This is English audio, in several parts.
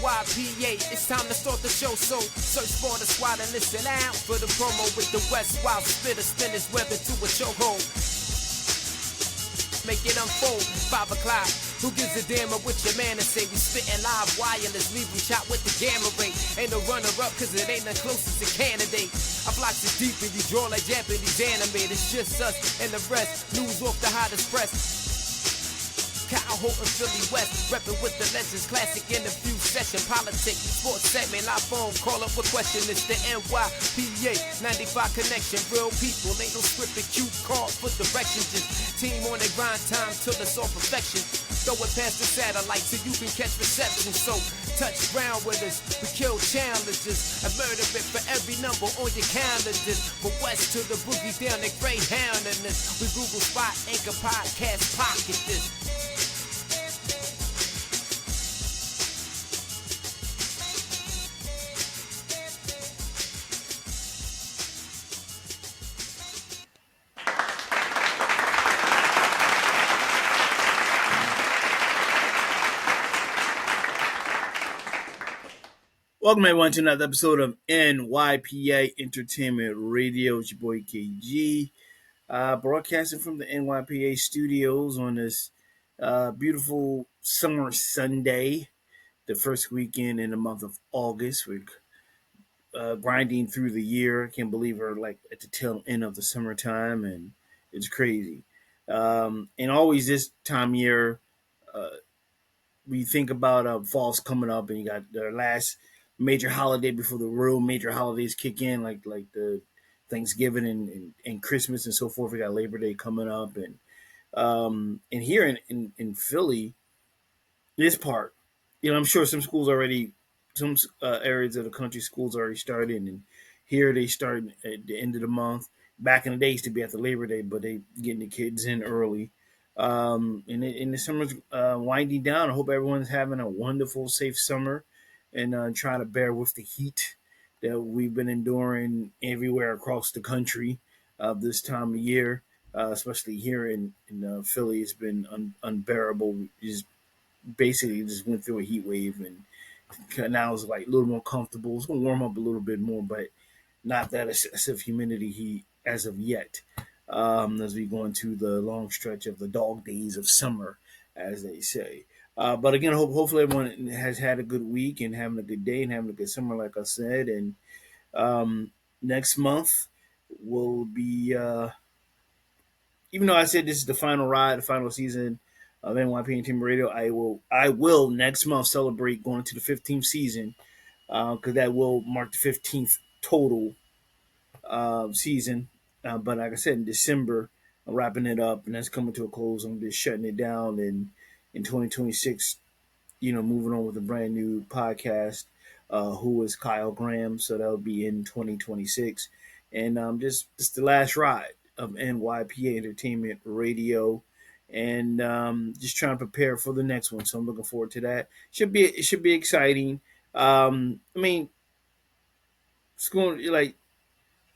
NYPA. It's time to start the show, so search for the squad and listen out for the promo with the West Wild Spitter spinners webbing to a chokehold. Make it unfold, 5 o'clock. Who gives a damn of what your man to say? We spittin' live wireless, leave them shot with the gamma ray. Ain't no runner-up, cause it ain't the closest to candidate. Our blocks is deep and you draw like Japanese anime. It's just us and the rest, news off the hottest press. Kyle Holton, Philly West, reppin' with the legends, classic interview session, politics, sports segment, live phone, call up a question, it's the NYPA, 95 connection, real people, ain't no scripted cue cards for directions, just team on their grind time till it's all perfection, throw it past the satellite so you can catch reception, so touch ground with us, we kill challenges, and murder it for every number on your calendars, from west to the boogie down the Greyhound in this, we Google Spot, Anchor Podcast, pocket this. Welcome everyone to another episode of NYPA Entertainment Radio. It's your boy KG, broadcasting from the NYPA studios on this beautiful summer Sunday, the first weekend in the month of August. We're grinding through the year. I can't believe we're like at the tail end of the summertime, and it's crazy. And always this time of year, we think about fall's coming up, and you got the last major holiday before the real major holidays kick in, like the Thanksgiving and Christmas and so forth. We got Labor Day coming up, and here in Philly, this part, I'm sure some schools already, some areas of the country schools already started, and here they start at the end of the month. Back in the days to be at the Labor Day, but they getting the kids in early. And the summer's winding down. I hope everyone's having a wonderful, safe summer, and trying to bear with the heat that we've been enduring everywhere across the country this time of year, especially here in Philly. It's been unbearable. We just basically just went through a heat wave, and now it's like a little more comfortable. It's going to warm up a little bit more, but not that excessive humidity heat as of yet. As we go into the long stretch of the dog days of summer, as they say. But again, hopefully everyone has had a good week and having a good day and having a good summer, like I said. And next month will be, even though I said this is the final ride, the final season of NYP Entertainment Radio, I will next month celebrate going to the 15th season, because that will mark the 15th total season. But like I said, in December, I'm wrapping it up, and that's coming to a close. I'm just shutting it down, and in 2026, moving on with a brand new podcast, who is Kyle Graham. So that'll be in 2026. And just the last ride of NYPA Entertainment Radio, and just trying to prepare for the next one. So I'm looking forward to that. It should be exciting. It's going like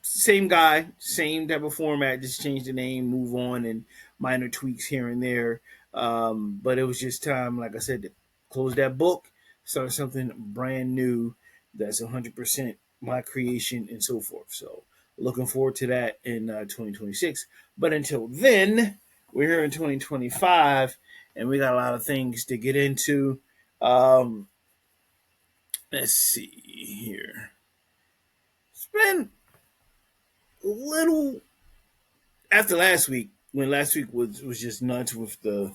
same guy, same type of format, just change the name, move on, and minor tweaks here and there. But it was just time, like I said, to close that book, start something brand new that's 100% my creation and so forth. So looking forward to that in 2026. But until then, we're here in 2025, and we got a lot of things to get into. Let's see here. It's been a little after last week, when last week was just nuts with the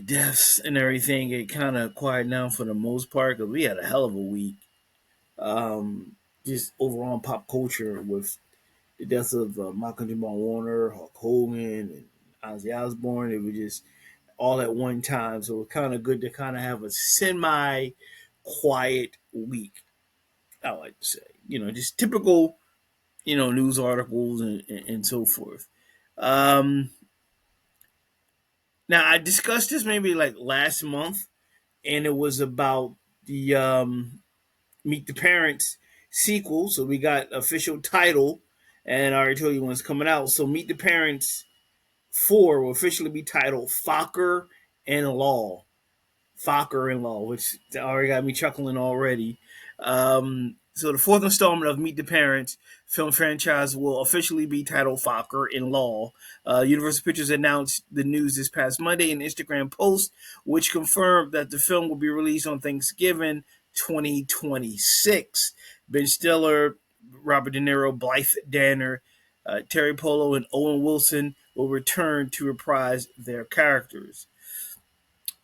deaths and everything. It kind of quieted down for the most part, because we had a hell of a week. Just overall in pop culture with the deaths of Malcolm Jamal Warner, Hulk Hogan, and Ozzy Osbourne. It was just all at one time, so it was kind of good to kind of have a semi-quiet week, I like to say. Just typical, news articles and so forth. Now, I discussed this maybe like last month, and it was about the Meet the Parents sequel. So we got official title, and I already told you when it's coming out. So Meet the Parents 4 will officially be titled Fokker and Law. Fokker-in-law, which already got me chuckling already. So the fourth installment of Meet the Parents film franchise will officially be titled Fokker-in-Law. Universal Pictures announced the news this past Monday in an Instagram post, which confirmed that the film will be released on Thanksgiving 2026. Ben Stiller, Robert De Niro, Blythe Danner, Terry Polo, and Owen Wilson will return to reprise their characters.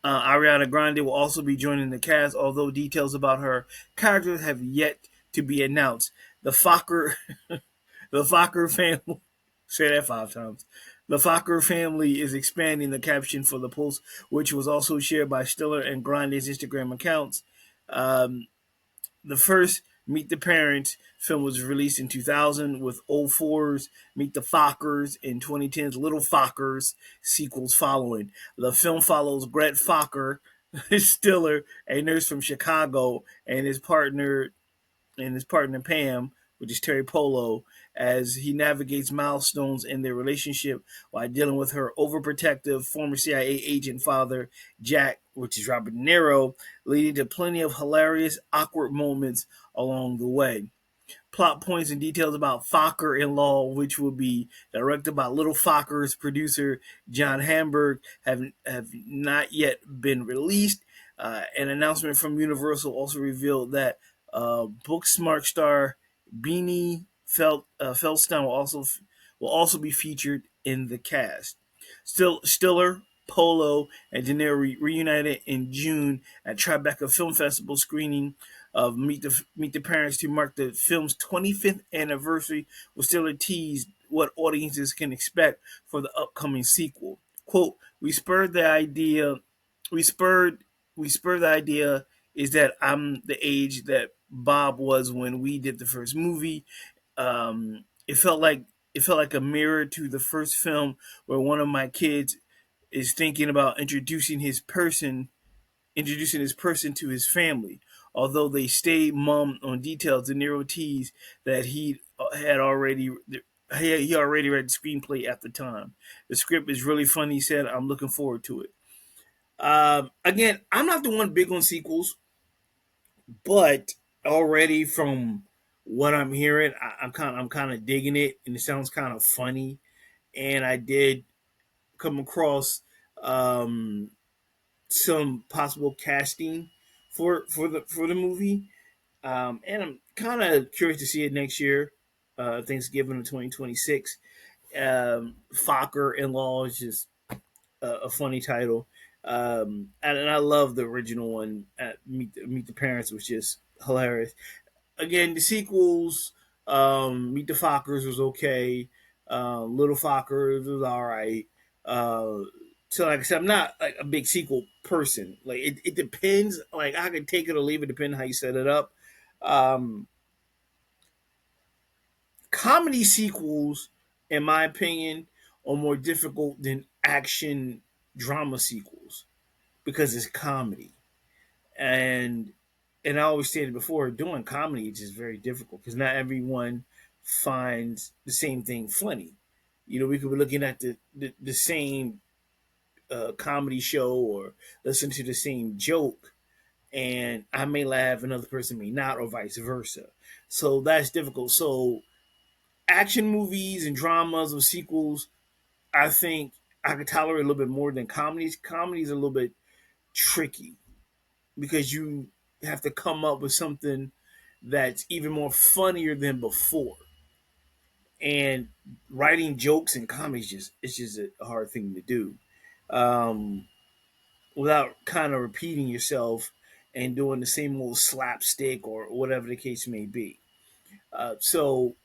Ariana Grande will also be joining the cast, although details about her characters have yet to be announced. The Fokker, the Fokker family, say that 5 times. The Fokker family is expanding the caption for the post, which was also shared by Stiller and Grande's Instagram accounts. Um, the first Meet the Parents film was released in 2000, with '04's Meet the Fockers and 2010's Little Fockers sequels following. The film follows Greg Fokker, Stiller, a nurse from Chicago, and his partner Pam, which is Terry Polo, as he navigates milestones in their relationship while dealing with her overprotective former CIA agent father, Jack, which is Robert De Niro, leading to plenty of hilarious, awkward moments along the way. Plot points and details about Fokker-in-Law, which will be directed by Little Fokker's producer John Hamburg, have not yet been released. An announcement from Universal also revealed that Booksmart star Beanie Feldstein will also be featured in the cast. Stiller, Polo, and De Niro reunited in June at Tribeca Film Festival screening of Meet the Parents to mark the film's 25th anniversary, with Stiller teased what audiences can expect for the upcoming sequel. "Quote: We spurred the idea. We spurred. We spurred the idea. Is that I'm the age that Bob was when we did the first movie. It felt like a mirror to the first film, where one of my kids is thinking about introducing his person to his family. Although they stayed mum on details, De Niro teased that he already read the screenplay at the time. The script is really funny. He said, I'm looking forward to it. Again, I'm not the one big on sequels, but already from what I'm hearing, I'm kind of digging it, and it sounds kind of funny. And I did come across um, some possible casting for the movie, and I'm kind of curious to see it next year, Thanksgiving of 2026. Fokker-in-Law is just a funny title, and I love the original one. At Meet the Parents was just hilarious. Again, the sequels, Meet the Fockers was okay. Little Fockers was all right. Uh, so, like I said, I'm not like a big sequel person. Like it depends. Like I can take it or leave it, depending on how you set it up. Um, Comedy sequels, in my opinion, are more difficult than action drama sequels because it's comedy. and and I always stated before, doing comedy is just very difficult because not everyone finds the same thing funny. We could be looking at the same comedy show or listen to the same joke, and I may laugh, another person may not, or vice versa. So that's difficult. So action movies and dramas or sequels, I think I could tolerate a little bit more than comedies. Comedies are a little bit tricky because you have to come up with something that's even more funnier than before. And writing jokes in comedy is just a hard thing to do, um, without kind of repeating yourself and doing the same old slapstick or whatever the case may be. So,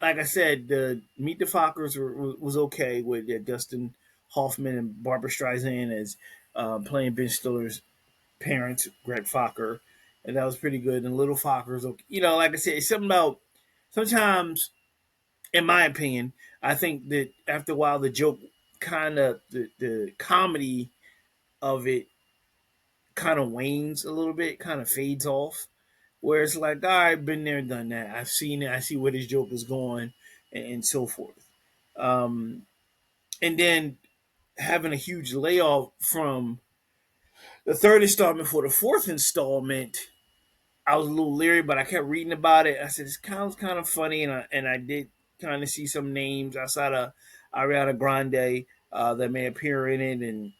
like I said, the Meet the Fockers was okay with Dustin Hoffman and Barbara Streisand as playing Ben Stiller's parents, Greg Fokker, and that was pretty good. And Little Fokker's, okay. Like I said, it's something about sometimes, in my opinion, I think that after a while, the joke the comedy of it kind of wanes a little bit, kind of fades off. Where it's like, all right, been there, done that. I've seen it. I see where this joke is going, and so forth. Um, and then having a huge layoff from the third installment. For the fourth installment, I was a little leery, but I kept reading about it. I said this sounds kind of funny, and I did kind of see some names outside of Ariana Grande that may appear in it, and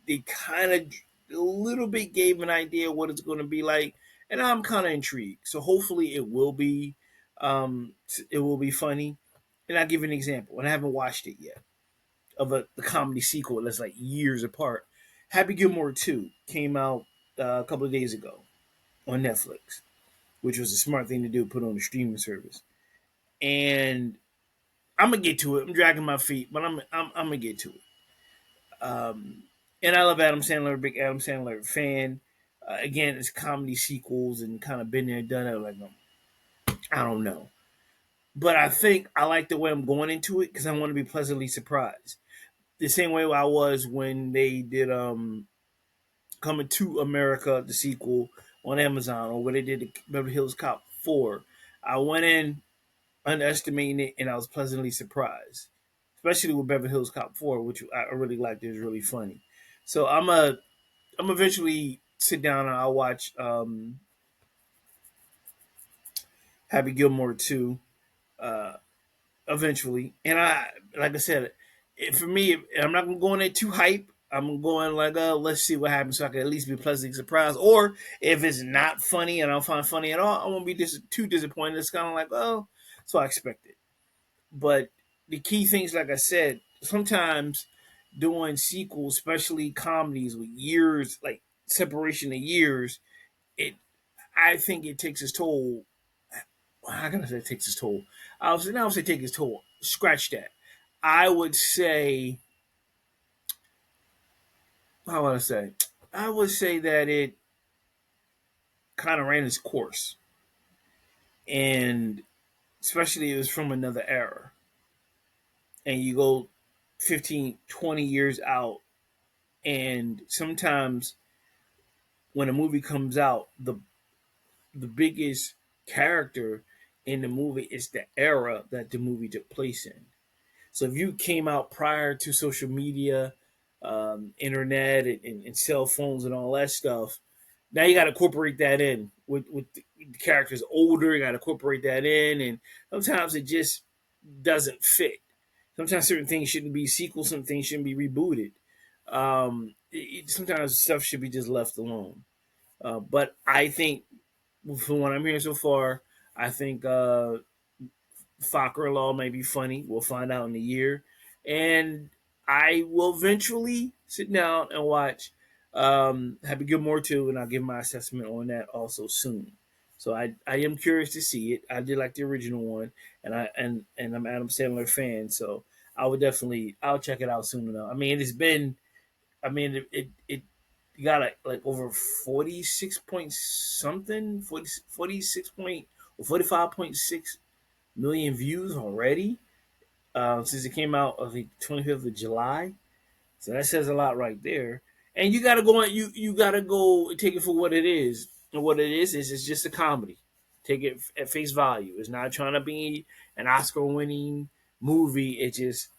they kind of a little bit gave an idea what it's going to be like, and I'm kind of intrigued. So hopefully it will be funny. And I'll give you an example, and I haven't watched it yet, of the comedy sequel that's like years apart. Happy Gilmore 2 came out a couple of days ago on Netflix, which was a smart thing to do, put on a streaming service. And I'm gonna get to it. I'm dragging my feet, but I'm gonna get to it. And I love Adam Sandler, big Adam Sandler fan. Again, it's comedy sequels and kind of been there, done it. Like I don't know, but I think I like the way I'm going into it because I want to be pleasantly surprised. The same way I was when they did Coming to America, the sequel on Amazon, or when they did the Beverly Hills Cop 4. I went in underestimating it, and I was pleasantly surprised, especially with Beverly Hills Cop 4, which I really liked. It was really funny. So I'm eventually sit down and I'll watch Happy Gilmore 2 uh, eventually. And I, like I said, for me, I'm not gonna go in there too hype. I'm going like, let's see what happens, so I can at least be pleasantly surprised. Or if it's not funny and I don't find funny at all, I won't be too disappointed. It's kind of like, oh, so I expected. But the key things, like I said, sometimes doing sequels, especially comedies with years, like separation of years, it I think it takes its toll. How can I say it takes its toll? I was now say take its toll. Scratch that. I would say, how would I say? I would say that it kind of ran its course, and especially it was from another era, and you go 15, 20 years out, and sometimes when a movie comes out, the biggest character in the movie is the era that the movie took place in. So if you came out prior to social media, internet, and cell phones and all that stuff, now you got to incorporate that in with the characters older. You got to incorporate that in, and sometimes it just doesn't fit. Sometimes certain things shouldn't be sequels. Some things shouldn't be rebooted. Sometimes stuff should be just left alone. But I think, from what I'm hearing so far, I think Fokker Law may be funny. We'll find out in a year. And I will eventually sit down and watch Happy Gilmore 2, and I'll give my assessment on that also soon. So I am curious to see it. I did like the original one, and I'm Adam Sandler fan, so I'll check it out soon enough. I mean, it's been it got like over 46 point something, 46 point or 45.6 million views already since it came out of the 25th of July. So that says a lot right there. And you gotta go on. You gotta go take it for what it is. And what it is it's just a comedy. Take it at face value. It's not trying to be an Oscar-winning movie. It's just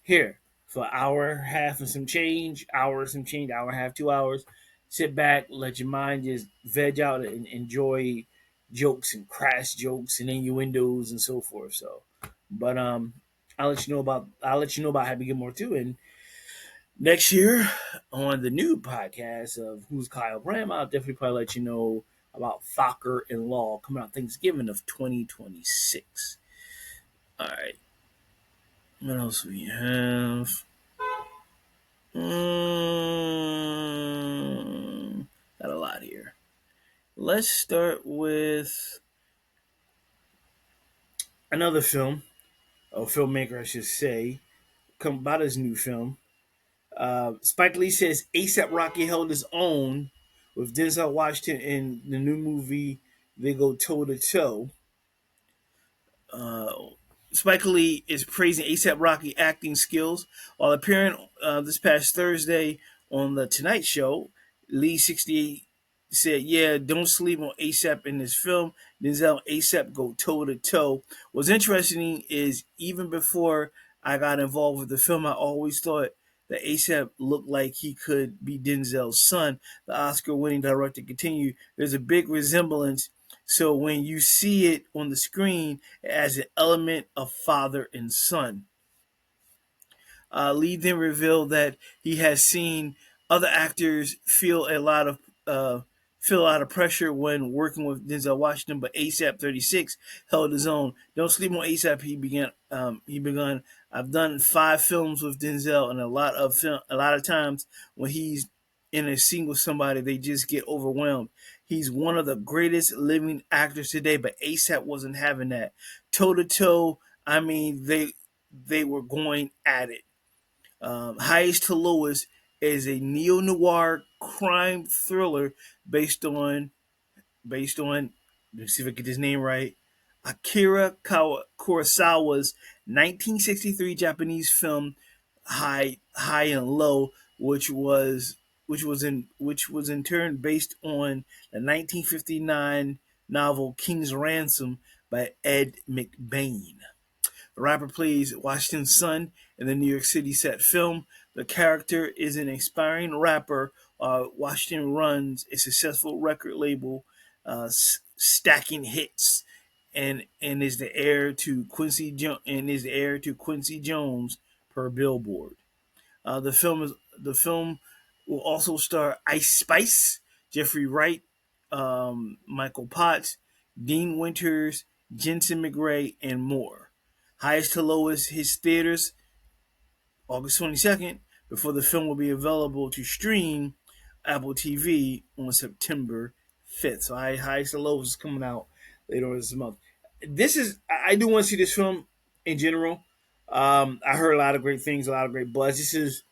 here for an hour, half and some change, hour and a half, 2 hours. Sit back, let your mind just veg out and enjoy jokes and crass jokes and innuendos and so forth. So, but I'll let you know about Happy Gilmore 2, and next year on the new podcast of Who's Kyle Bram, I'll definitely probably let you know about Fokker and Law coming out Thanksgiving of 2026. All right. What else we have? Got a lot here. Let's start with another film, or filmmaker, I should say, come about his new film. Spike Lee says ASAP Rocky held his own with Denzel Washington in the new movie. They go toe to toe. Spike Lee is praising ASAP Rocky acting skills while appearing this past Thursday on the Tonight Show. Lee 68 said, "Yeah, don't sleep on ASAP in this film. Denzel and ASAP go toe to toe. What's interesting is even before I got involved with the film, I always thought that ASAP looked like he could be Denzel's son. The Oscar-winning director continued, "There's a big resemblance. So when you see it on the screen, it has an element of father and son." Lee then revealed that he has seen other actors uh, feel a lot of pressure when working with Denzel Washington, but ASAP 36 held his own. "Don't sleep on ASAP." He begun. "I've done 5 films with Denzel, and a lot of times when he's in a scene with somebody, they just get overwhelmed. He's one of the greatest living actors today, but ASAP wasn't having that. Toe to toe, I mean, they were going at it." Highest to Lowest is a neo noir crime thriller based on based on let's see if I get his name right. Kurosawa's 1963 Japanese film High and Low, which was in turn based on the 1959 novel King's Ransom by Ed McBain. The rapper plays Washington's son in the New York City set film. The character is an aspiring rapper. Washington runs a successful record label, stacking hits, and is the heir to Quincy Jones per Billboard. The film will also star Ice Spice, Jeffrey Wright, Michael Potts, Dean Winters, Jensen McRae, and more. Highest to Lowest hits theaters August 22nd before the film will be available to stream Apple TV on September 5th. So Highest to Lowest is coming out later on this month. I do want to see this film in general. I heard a lot of great things, a lot of great buzz. This is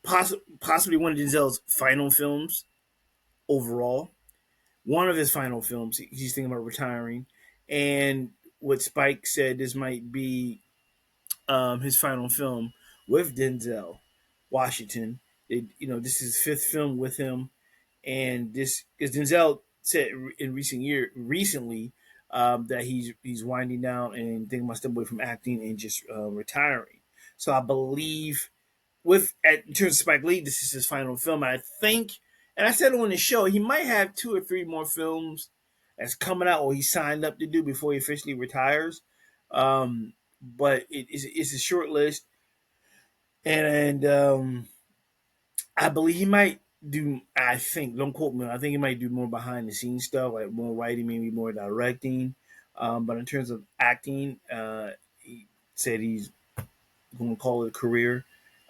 possibly one of Denzel's final films overall. One of his final films. He's thinking about retiring. And what Spike said, this might be his final film with Denzel Washington. This is his 5th film with him, and this is Denzel said in recently that he's winding down and thinking about stepping away from acting and just retiring. So I believe in terms of Spike Lee, this is his final film. I think, and I said it on the show, he might have 2 or 3 more films that's coming out or he signed up to do before he officially retires. But it's a short list, and I believe he might do. I think, don't quote me. I think he might do more behind the scenes stuff, like more writing, maybe more directing. But in terms of acting, he said he's going to call it a career.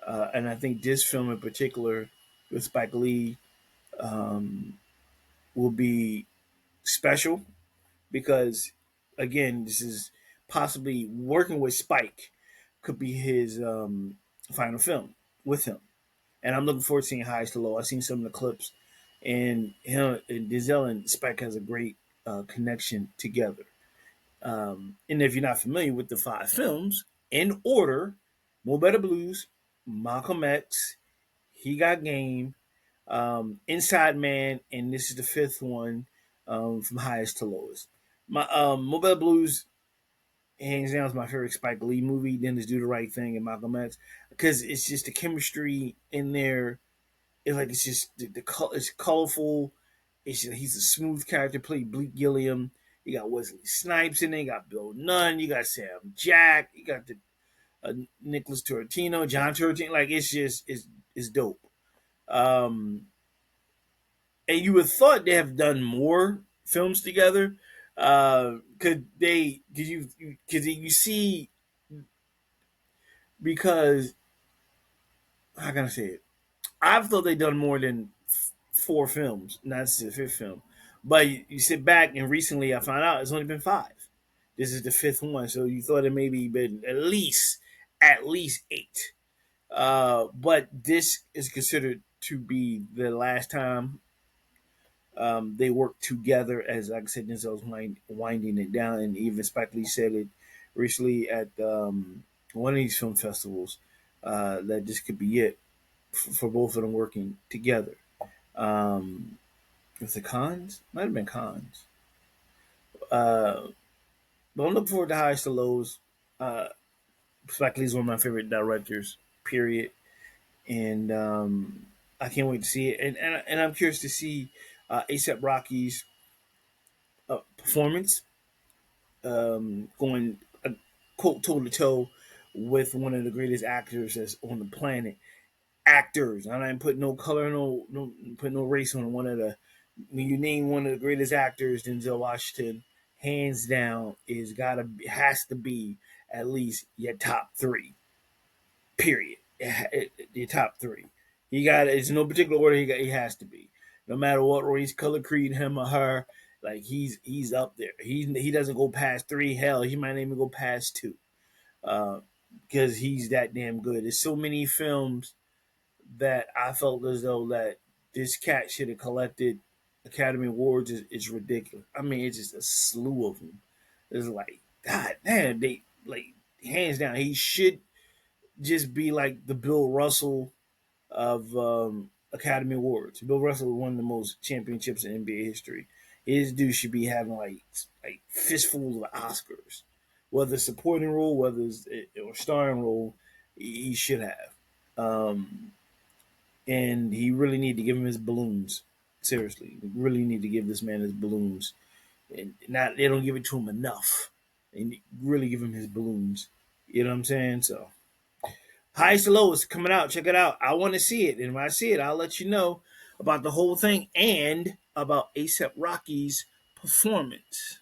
And I think this film in particular with Spike Lee will be special because, again, this is possibly working with Spike could be his final film with him. And I'm looking forward to seeing Highs to Low. I've seen some of the clips, and him and Denzel and Spike has a great connection together. And if you're not familiar with the 5 films, in order: Mo Better Blues, Malcolm X, He Got Game, Inside Man, and this is the 5th one from Highest to Lowest. My Mo Better Blues hands down is my favorite Spike Lee movie. Then there's Do the Right Thing and Malcolm X because it's just the chemistry in there. It's just it's colorful. He's a smooth character. Played Bleak Gilliam. You got Wesley Snipes in there. You got Bill Nunn. You got Sam Jack. You got the Nicholas Torrentino, John Turturro. Like it's dope. Um, and you would have thought they have done more films together. Could you see, because how can I say it? I've thought they've done more than 4 films, not the 5th film. But you sit back and recently I found out it's only been 5. This is the 5th one, so you thought it maybe been at least 8. But this is considered to be the last time they worked together. As like I said, Denzel's winding it down, and even Spike Lee said it recently at one of these film festivals that this could be it for both of them working together. With the Cons, might have been Cons. But I'm looking forward to Highs to Lows. Spike Lee's one of my favorite directors. Period. and I can't wait to see it. And I'm curious to see ASAP Rocky's performance, going quote toe to toe with one of the greatest actors that's on the planet. Actors, I'm not putting no color, no put no race on one of the. When you name one of the greatest actors, Denzel Washington, hands down, has to be at least your top three. Period. Your top three. He got it's no particular order. He has to be. No matter what race, color, creed, him or her, like he's up there. He doesn't go past three. Hell, he might even go past two. Uh, because he's that damn good. There's so many films that I felt as though that this cat should have collected Academy Awards is ridiculous. I mean, it's just a slew of them. It's like, God damn, they like hands down. He should just be like the Bill Russell of Academy Awards. Bill Russell won the most championships in NBA history. His dude should be having like fistfuls of Oscars, whether it's supporting role, whether it's or starring role, he should have. And he really need to give him his balloons. Seriously, really need to give this man his balloons, and not they don't give it to him enough. And really give him his balloons. You know what I'm saying? So highest to lowest coming out. Check it out. I want to see it, and when I see it, I'll let you know about the whole thing and about ASAP Rocky's performance.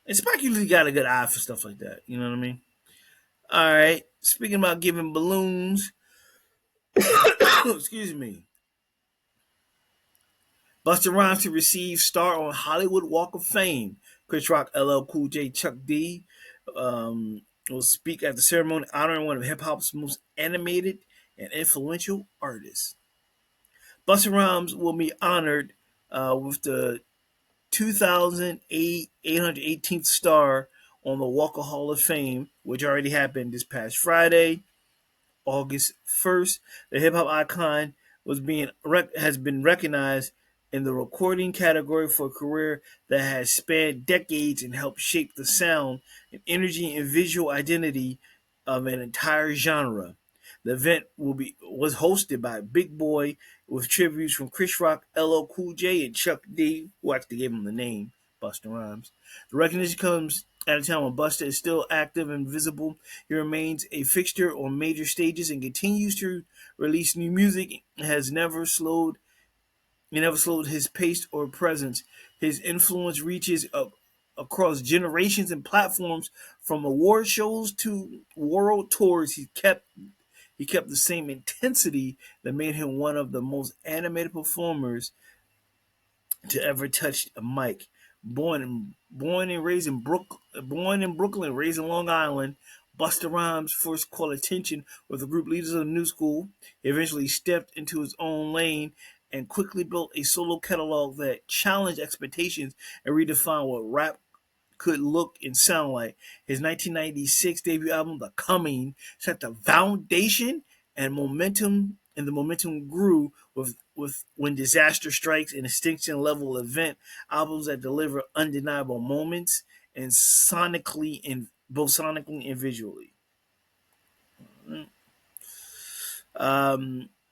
And Spike usually got a good eye for stuff like that. You know what I mean? All right. Speaking about giving balloons, excuse me. Busta Rhymes to receive star on Hollywood Walk of Fame. Chris Rock, LL Cool J, Chuck D will speak at the ceremony honoring one of hip hop's most animated and influential artists. Busta Rhymes will be honored with the 2,818th star on the Walk of Hall of Fame, which already happened this past Friday. August 1st, the hip hop icon has been recognized in the recording category for a career that has spanned decades and helped shape the sound and energy and visual identity of an entire genre. The event was hosted by Big Boy with tributes from Chris Rock, LL Cool J, and Chuck D, who actually gave him the name Busta Rhymes. The recognition comes at a time when Busta is still active and visible. He remains a fixture on major stages and continues to release new music. He never slowed his pace or presence. His influence reaches across generations and platforms, from award shows to world tours. He kept the same intensity that made him one of the most animated performers to ever touch a mic. Born in Brooklyn, raised in Long Island, Busta Rhymes first caught attention with the group Leaders of the New School. He eventually stepped into his own lane and quickly built a solo catalog that challenged expectations and redefined what rap could look and sound like. His 1996 debut album, The Coming, set the foundation and the momentum grew with When Disaster Strikes, an extinction level event, albums that deliver undeniable moments and both sonically and visually.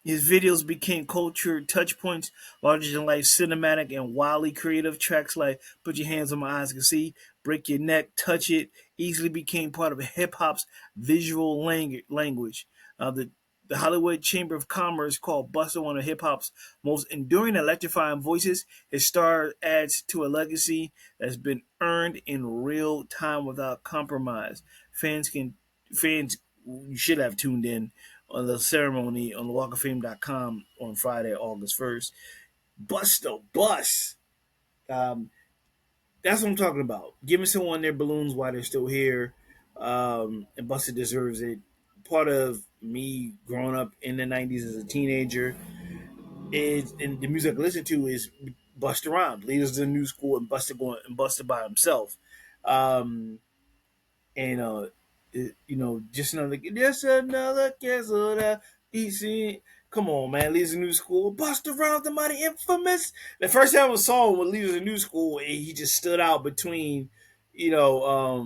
His videos became culture touchpoints, larger than life cinematic and wildly creative. Tracks like Put Your Hands on My Eyes Can See, Break Your Neck, Touch It easily became part of hip hop's visual language. The Hollywood Chamber of Commerce called Busta one of hip hop's most enduring, electrifying voices. His star adds to a legacy that's been earned in real time without compromise. Fans you should have tuned in on the ceremony on the walkoffame.com on Friday, August 1st. Busta Bus. Um, that's what I'm talking about. Giving someone their balloons while they're still here. And Busta deserves it. Part of me growing up in the 90s as a teenager is, and the music I listen to is Busta Rhymes, Leaders of the New School, and Busta by himself. Um, and just another castle that he seen. Come on, man, Leaders of New School, Busta Rhymes, the mighty infamous. The first time I saw him with Leaders of New School, he just stood out between, you know,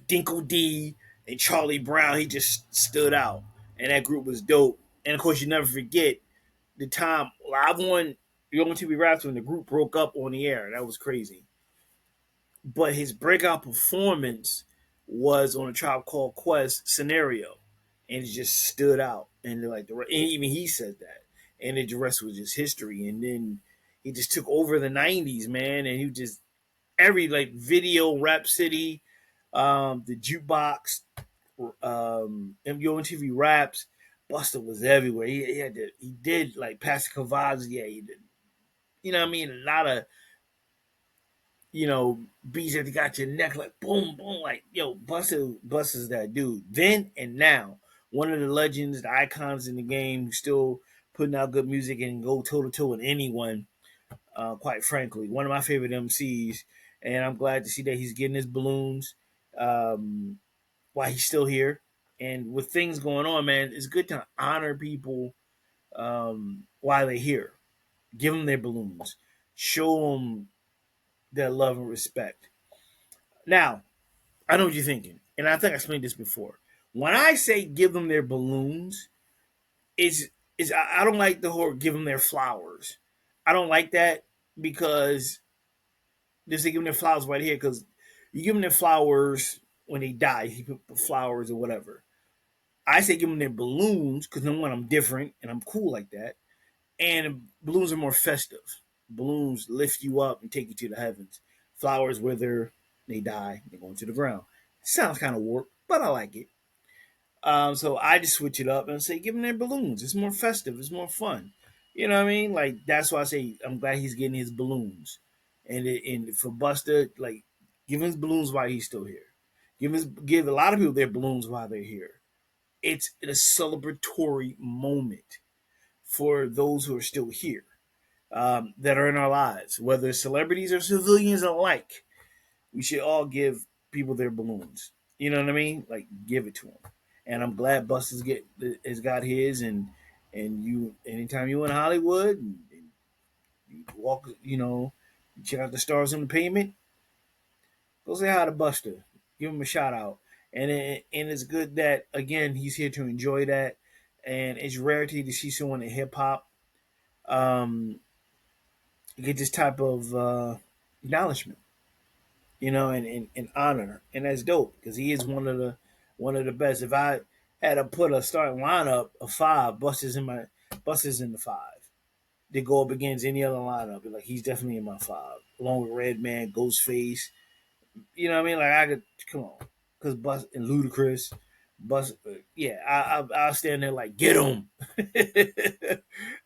Dinkle D and Charlie Brown. He just stood out. and that group was dope. And of course, you never forget the time Live on Yo MTV Raps when the group broke up on the air. That was crazy. But his breakout performance was on a Tribe Called Quest Scenario, and it just stood out. And like and even he said that, and the rest was just history. And then he just took over the '90s, man, and he just every like video, Rap City, the jukebox, MTV TV Raps. Busta was everywhere. He did like Pastor Cavazo. Yeah, he did. You know what I mean? A lot of beats that got your neck like boom, boom, like yo, Busta's that dude. Then and now, one of the legends, the icons in the game, still putting out good music and go toe to toe with anyone. Quite frankly, one of my favorite MCs, and I'm glad to see that he's getting his balloons while he's still here. And with things going on, man, it's good to honor people while they're here. Give them their balloons, show them their love and respect. Now, I know what you're thinking, and I think I explained this before. When I say give them their balloons, is I don't like the whole give them their flowers. I don't like that because they say give them their flowers right here because you give them their flowers when they die. You put flowers or whatever. I say give them their balloons because number one, I'm different and I'm cool like that, and balloons are more festive. Balloons lift you up and take you to the heavens. Flowers wither, they die, they go into the ground. Sounds kind of warped, but I like it. So I just switch it up and say, give them their balloons. It's more festive. It's more fun. You know what I mean? Like that's why I say I'm glad he's getting his balloons, and for Busta, like give him his balloons while he's still here. Give a lot of people their balloons while they're here. It's a celebratory moment for those who are still here, that are in our lives, whether celebrities or civilians alike. We should all give people their balloons. You know what I mean? Like give it to them. And I'm glad Busta's has got his, and you anytime you in Hollywood and you walk, you check out the stars on the pavement, go say hi to Busta, give him a shout out, and it's good that again he's here to enjoy that, and it's rarity to see someone in hip hop um, get this type of acknowledgement, and honor, and that's dope because he is one of the best. If I had to put a starting lineup of five, Buster's in the five. They go up against any other lineup, like he's definitely in my five, along with Redman, Ghostface. You know what I mean? Like I could come on, because Bust and Ludacris, Bust, yeah, I'll stand there like get him.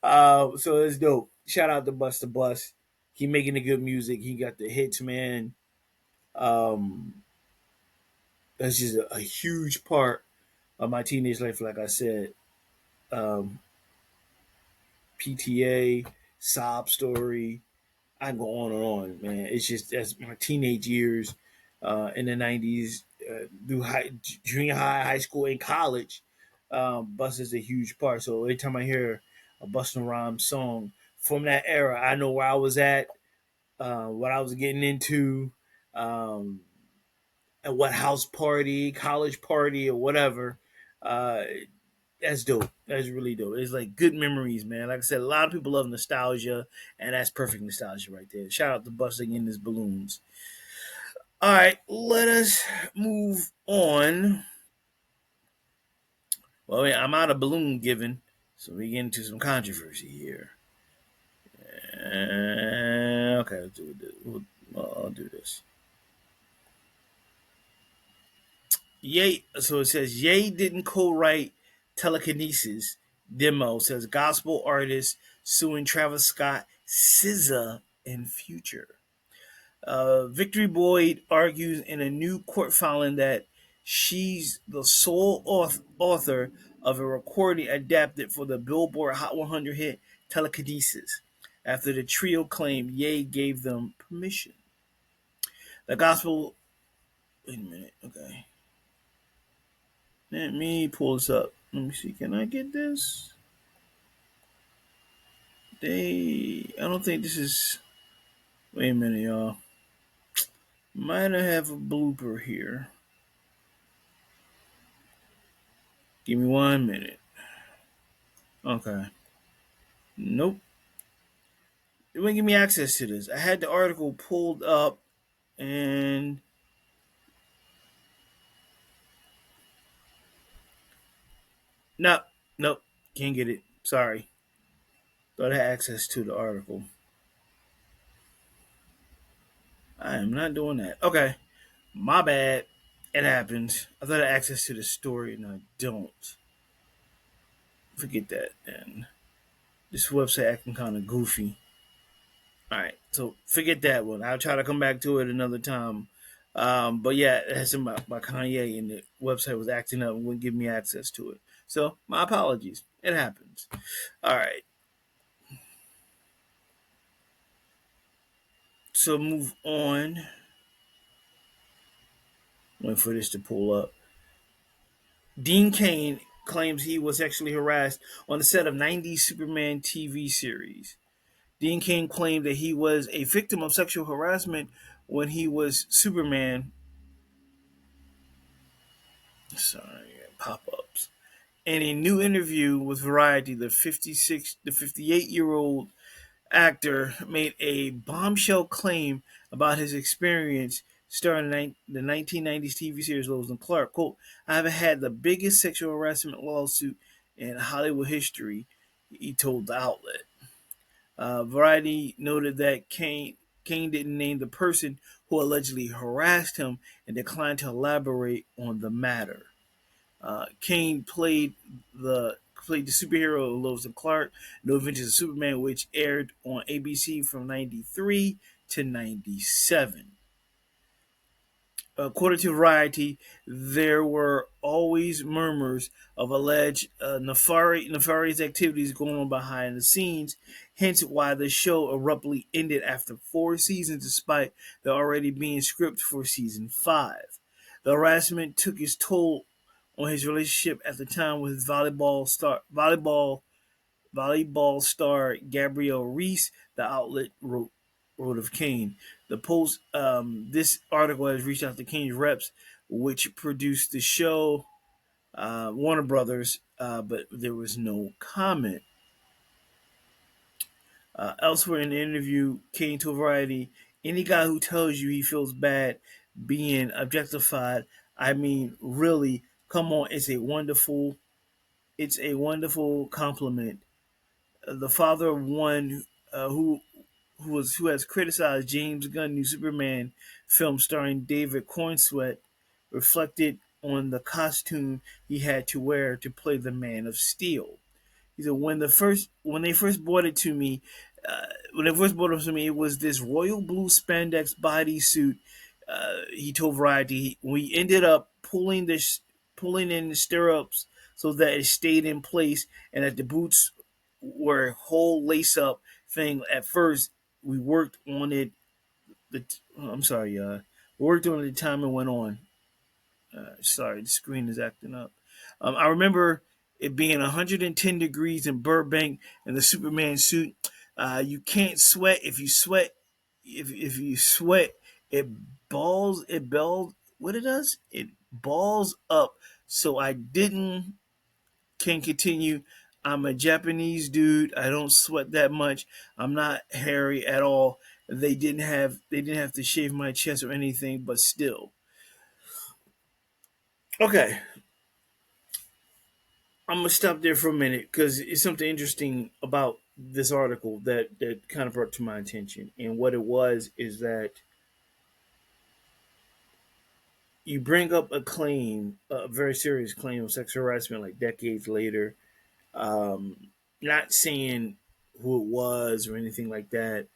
So it's dope. Shout out to Busta Bust. He making the good music. He got the hits, man. Um, that's just a huge part of my teenage life. Like I said, um, PTA, sob story. I can go on and on, man. It's just that's my teenage years in the '90s, through junior high school, and college. Bus is a huge part. So every time I hear a Busta Rhymes song from that era, I know where I was at, what I was getting into, um, at what house party, college party, or whatever. Uh, that's dope. That's really dope. It's like good memories, man. Like I said, a lot of people love nostalgia, and that's perfect nostalgia right there. Shout out to Busting in his balloons. All right, let us move on. Well, I'm out of balloon giving, so we get into some controversy here. Okay, let's do it. I'll do this. Ye, so it says Ye didn't co-write Telekinesis demo. Says gospel artist suing Travis Scott, SZA, and Future. Victory Boyd argues in a new court filing that she's the sole author of a recording adapted for the Billboard Hot 100 hit Telekinesis, after the trio claimed Ye gave them permission. The gospel. Wait a minute. Okay. Let me pull this up. Let me see. Can I get this? I don't think this is. Wait a minute, y'all. Might have a blooper here. Give me 1 minute. Okay. Nope. It wouldn't give me access to this. I had the article pulled up and nope, nope, can't get it. Sorry. Thought I had access to the article. I am not doing that. Okay. My bad. It happens. I thought I had access to the story and I don't. Forget that then. This website acting kind of goofy. All right, so forget that one. I'll try to come back to it another time. But yeah, it has something about Kanye, and the website was acting up and wouldn't give me access to it. So my apologies. It happens. All right. So move on. Wait for this to pull up. Dean Cain claims he was sexually harassed on the set of 90s Superman TV series. Dean Cain claimed that he was a victim of sexual harassment when he was Superman. Sorry, pop ups. In a new interview with Variety, the 58-year-old actor made a bombshell claim about his experience starring the 1990s TV series Lois and Clark. Quote, I have had the biggest sexual harassment lawsuit in Hollywood history, he told the outlet. Variety noted that Cain didn't name the person who allegedly harassed him and declined to elaborate on the matter. Cain played the superhero Lois and Clark, No Adventures of Superman, which aired on ABC from '93 to '97. According to Variety, there were always murmurs of alleged nefarious activities going on behind the scenes, hence why the show abruptly ended after 4 seasons despite there already being script for season 5. The harassment took its toll on his relationship at the time with his volleyball star Gabrielle Reese, the outlet wrote of Cain. The Post, this article has reached out to Cain's reps, which produced the show, Warner Brothers, but there was no comment. Elsewhere in the interview, Cain told Variety, any guy who tells you he feels bad being objectified, I mean, really, come on, it's a wonderful compliment. The father of one who has criticized James Gunn's new Superman film starring David Cornsweet reflected on the costume he had to wear to play the Man of Steel. He said when they first brought it to me, it was this royal blue spandex bodysuit. He told Variety we ended up pulling in the stirrups so that it stayed in place and that the boots were a whole lace up thing. At first, we worked on it. I'm sorry, we worked on it the time it went on. Sorry, the screen is acting up. I remember it being 110 degrees in Burbank in the Superman suit. You can't sweat. If you sweat, it balls. What it does? It balls up. So I didn't can continue. I'm a Japanese dude. I don't sweat that much. I'm not hairy at all. They didn't have to shave my chest or anything, but still. Okay, I'm gonna stop there for a minute because it's something interesting about this article that kind of brought to my attention. And what it was is that you bring up a claim, a very serious claim of sexual harassment, like decades later. Not saying who it was or anything like that,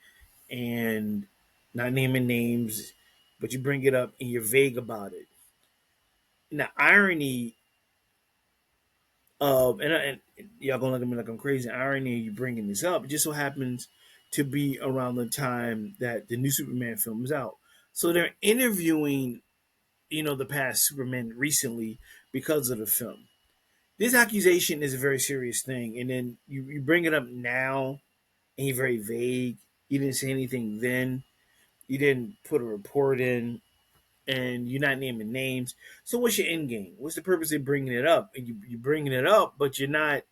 and not naming names, but you bring it up and you're vague about it. Now, irony of and y'all gonna look at me like I'm crazy. Irony of you bringing this up. It just so happens to be around the time that the new Superman film is out. So they're interviewing, the past Superman recently because of the film. This accusation is a very serious thing, and then you bring it up now, and you're very vague. You didn't say anything then. You didn't put a report in, and you're not naming names. So what's your end game? What's the purpose of bringing it up? And you're bringing it up, but you're not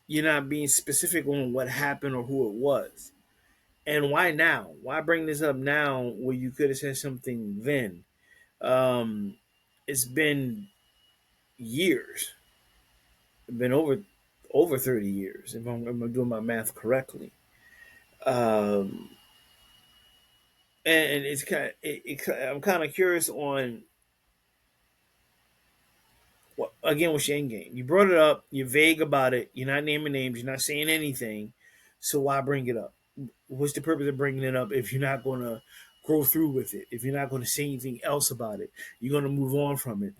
you're not being specific on what happened or who it was. And why now? Why bring this up now where you could have said something then? Um, it's been years. It's been over 30 years if I'm doing my math correctly. Um, and it's kind of, I'm kind of curious on what, again, what's your end game? You brought it up. You're vague about it. You're not naming names. You're not saying anything. So why bring it up? What's the purpose of bringing it up if you're not going to go through with it? If you're not going to say anything else about it, you're going to move on from it.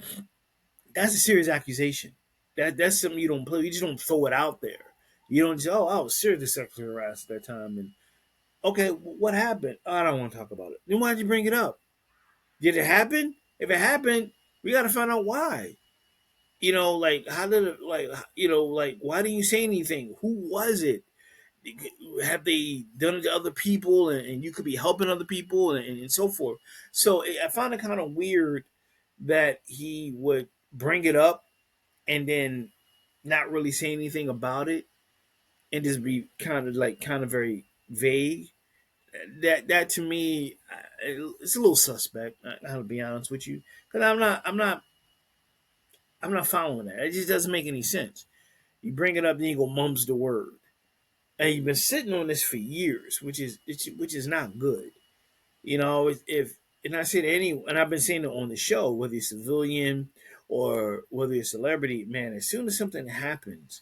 That's a serious accusation. That's something you don't play. You just don't throw it out there. You don't say, "Oh, I was seriously sexually harassed at that time." And okay, what happened? Oh, I don't want to talk about it. Then why'd you bring it up? Did it happen? If it happened, we got to find out why. Like how did it? Like like why didn't you say anything? Who was it? Have they done it to other people, and you could be helping other people, and so forth. So I found it kind of weird that he would bring it up and then not really say anything about it and just be kind of very vague. That to me, it's a little suspect. I'll be honest with you, because I'm not following that. It just doesn't make any sense. You bring it up, then you go mum's the word, and you've been sitting on this for years, which is not good. If and I say to and I've been saying it on the show, whether you're civilian or whether you're a celebrity, man, as soon as something happens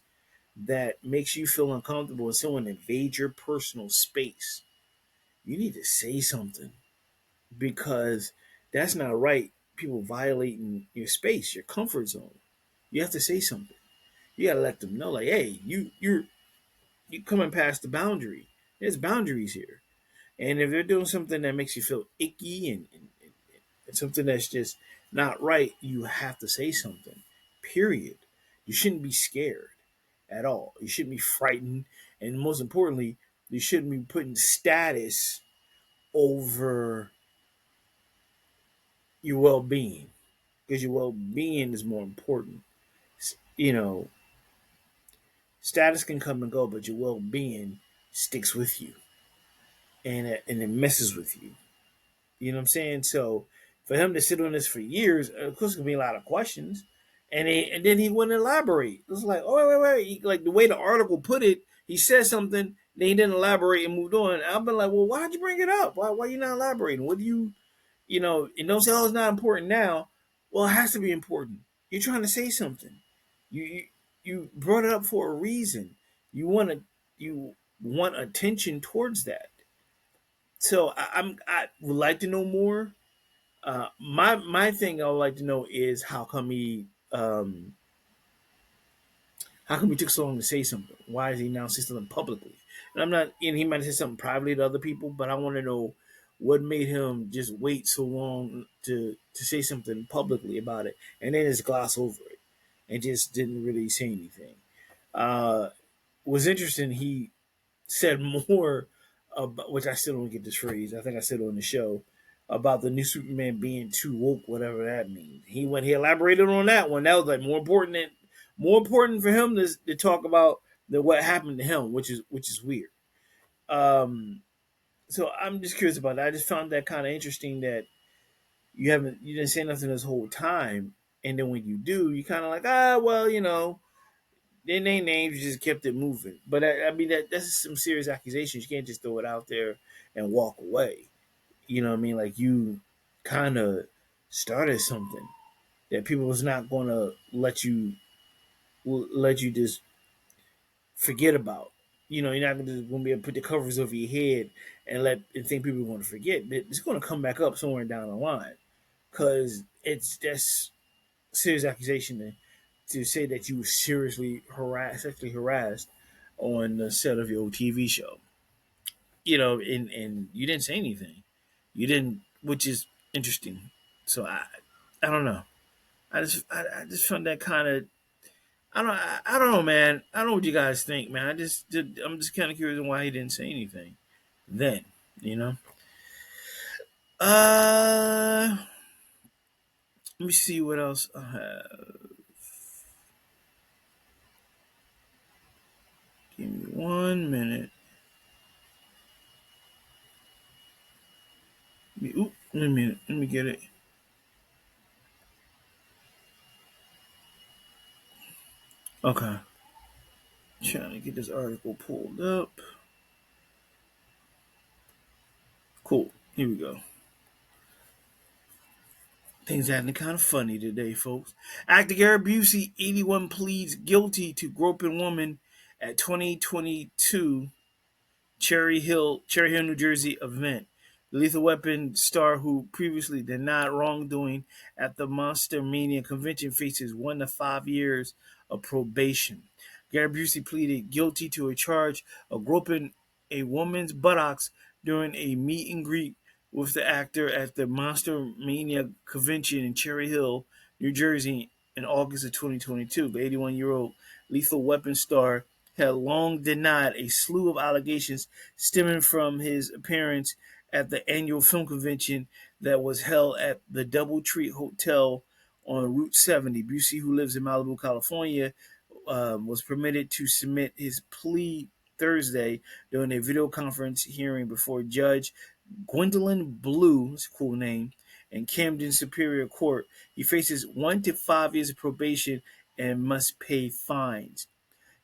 that makes you feel uncomfortable and someone invades your personal space, you need to say something because that's not right. People violating your space, your comfort zone. You have to say something. You gotta let them know, like, hey, you coming past the boundary. There's boundaries here. And if they're doing something that makes you feel icky and something that's just not right, you have to say something. Period. You shouldn't be scared at all. You shouldn't be frightened. And most importantly, you shouldn't be putting status over your well being because your well being is more important. You know, status can come and go, but your well being sticks with you and it messes with you. You know what I'm saying? So for him to sit on this for years, of course, there's gonna be a lot of questions, and then he wouldn't elaborate. It was like, oh wait. Like the way the article put it, he said something, then he didn't elaborate and moved on. I've been like, well, why'd you bring it up? Why you not elaborating? What do you, and don't say, oh, it's not important now. Well, it has to be important. You're trying to say something. You you brought it up for a reason. You want attention towards that. So I would like to know more. My thing I would like to know is how come he took so long to say something? Why is he now saying something publicly? And I'm not, and he might have said something privately to other people, but I want to know what made him just wait so long to say something publicly about it, and then just gloss over it and just didn't really say anything. Uh, was interesting. He said more about, which I still don't get this phrase. I think I said it on the show about the new Superman being too woke, whatever that means. He elaborated on that one. That was like more important for him to talk about than what happened to him, which is weird. Um, so I'm just curious about that. I just found that kind of interesting that you didn't say nothing this whole time, and then when you do, you kind of like well they name names, you just kept it moving. But I mean that's some serious accusations. You can't just throw it out there and walk away. You know what I mean? Like you kind of started something that people was not going to let you just forget about. You're not just going to be able to put the covers over your head and think people are going to forget. It's going to come back up somewhere down the line because it's just serious accusation to say that you were seriously sexually harassed on the set of your TV show. And you didn't say anything. You didn't, which is interesting. So I don't know. I just found that kind of I don't know, man. I don't know what you guys think, man. I'm just kind of curious on why he didn't say anything then. You know. Uh, Let me see what else I have. Give me 1 minute. Oop, wait a minute. Let me get it. Okay. Trying to get this article pulled up. Cool. Here we go. Things acting kind of funny today, folks. Actor Gary Busey, 81, pleads guilty to groping woman at 2022 Cherry Hill, New Jersey event. The Lethal Weapon star who previously denied wrongdoing at the Monster Mania convention faces 1 to 5 years of probation. Gary Busey pleaded guilty to a charge of groping a woman's buttocks during a meet and greet with the actor at the Monster Mania convention in Cherry Hill, New Jersey in August of 2022. The 81-year-old Lethal Weapon star had long denied a slew of allegations stemming from his appearance at the annual film convention that was held at the Doubletree Hotel on Route 70. Busey, who lives in Malibu, California, was permitted to submit his plea Thursday during a video conference hearing before Judge Gwendolyn Blue, that's a cool name, in Camden Superior Court. He faces 1 to 5 years of probation and must pay fines.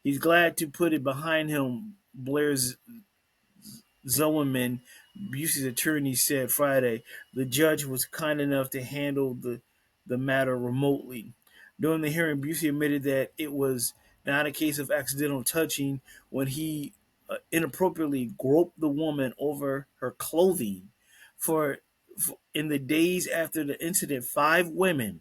He's glad to put it behind him, Blair Zellweman, Busey's attorney, said Friday. The judge was kind enough to handle the matter remotely. During the hearing, Busey admitted that it was not a case of accidental touching when he inappropriately groped the woman over her clothing. For in the days after the incident, 5 women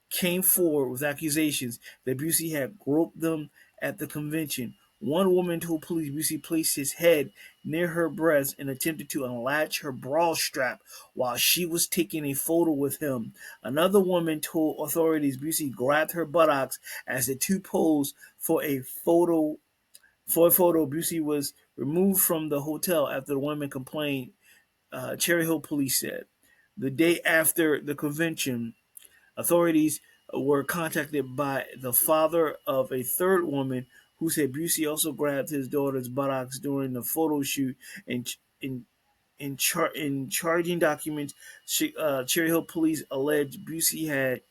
came forward with accusations that Busey had groped them at the convention. One woman told police Busey placed his head near her breast and attempted to unlatch her bra strap while she was taking a photo with him. Another woman told authorities Busey grabbed her buttocks as the two posed for a photo. Busey was removed from the hotel after the women complained, Cherry Hill police said. The day after the convention, authorities were contacted by the father of a third woman who said Busey also grabbed his daughter's buttocks during the photo shoot. And in charging documents, Cherry Hill police alleged Busey had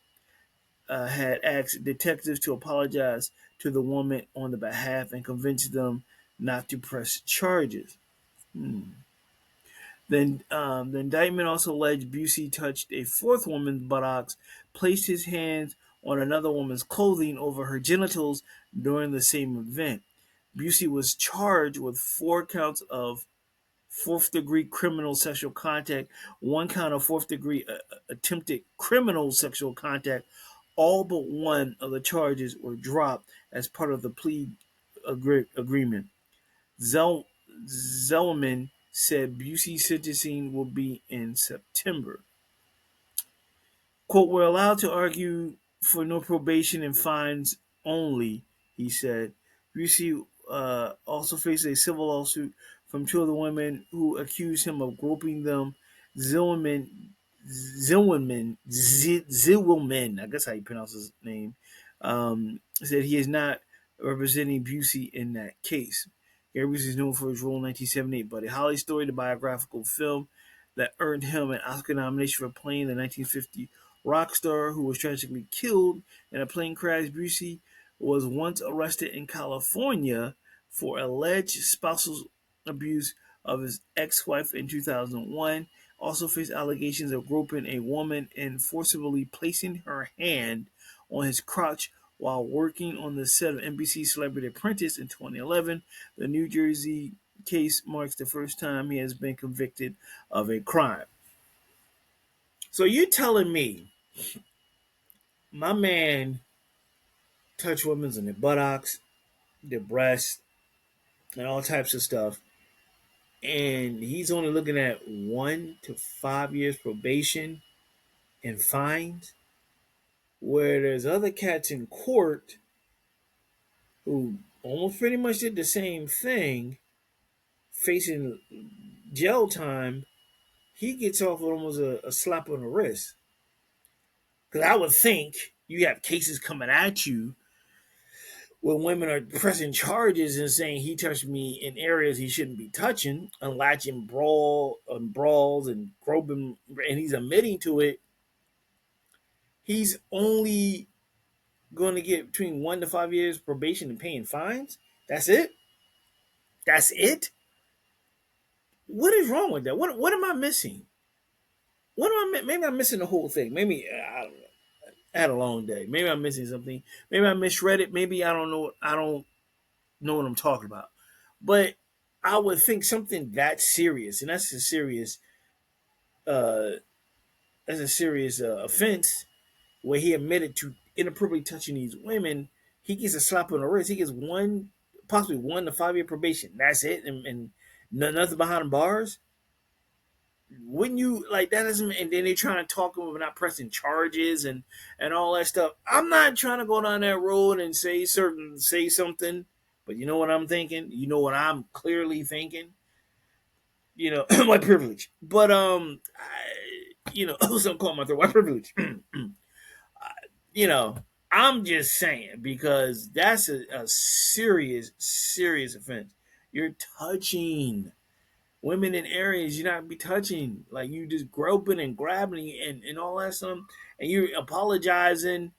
asked detectives to apologize to the woman on the behalf and convince them not to press charges. Hmm. Then the indictment also alleged Busey touched a fourth woman's buttocks, placed his hands on another woman's clothing over her genitals during the same event. Busey was charged with 4 counts of fourth-degree criminal sexual contact, 1 count of fourth-degree attempted criminal sexual contact. All but one of the charges were dropped as part of the plea agreement. Zell- Zellman said Busey's sentencing will be in September. Quote, we're allowed to argue for no probation and fines only, he said. Busey also faced a civil lawsuit from 2 of the women who accused him of groping them. Zillman, I guess how you pronounce his name, said he is not representing Busey in that case. Gary Busey is known for his role in 1978, but a Holly Story, the biographical film that earned him an Oscar nomination for playing the 1950 rock star who was tragically killed in a plane crash. Busey was once arrested in California for alleged spousal abuse of his ex-wife in 2001. Also faced allegations of groping a woman and forcibly placing her hand on his crotch while working on the set of NBC's Celebrity Apprentice in 2011. The New Jersey case marks the first time he has been convicted of a crime. So you're telling me my man touched women's on their buttocks, their breasts, and all types of stuff, and he's only looking at 1 to 5 years probation and fines, where there's other cats in court who almost pretty much did the same thing, facing jail time. He gets off with almost a slap on the wrist. Because I would think you have cases coming at you when women are pressing charges and saying he touched me in areas he shouldn't be touching, unlatching brawls and groping, and he's admitting to it, he's only going to get between 1 to 5 years probation and paying fines. That's it. That's it. What is wrong with that? What am I missing? What am I? Maybe I'm missing the whole thing. Maybe I don't know. I had a long day. Maybe I'm missing something. Maybe I misread it. Maybe I don't know. I don't know what I'm talking about. But I would think something that serious, and uh, that's a serious offense, where he admitted to inappropriately touching these women. He gets a slap on the wrist. He gets possibly 1 to 5 year probation. That's it, and nothing behind the bars. Wouldn't you like that? Doesn't, and then they trying to talk about not pressing charges and all that stuff. I'm not trying to go down that road and say something, but you know what I'm thinking. You know what I'm clearly thinking. White privilege. But some call my third white privilege. you know, I'm just saying because that's a serious, serious offense. You're touching women in areas you're not be touching, like you just groping and grabbing and all that stuff, and you're apologizing,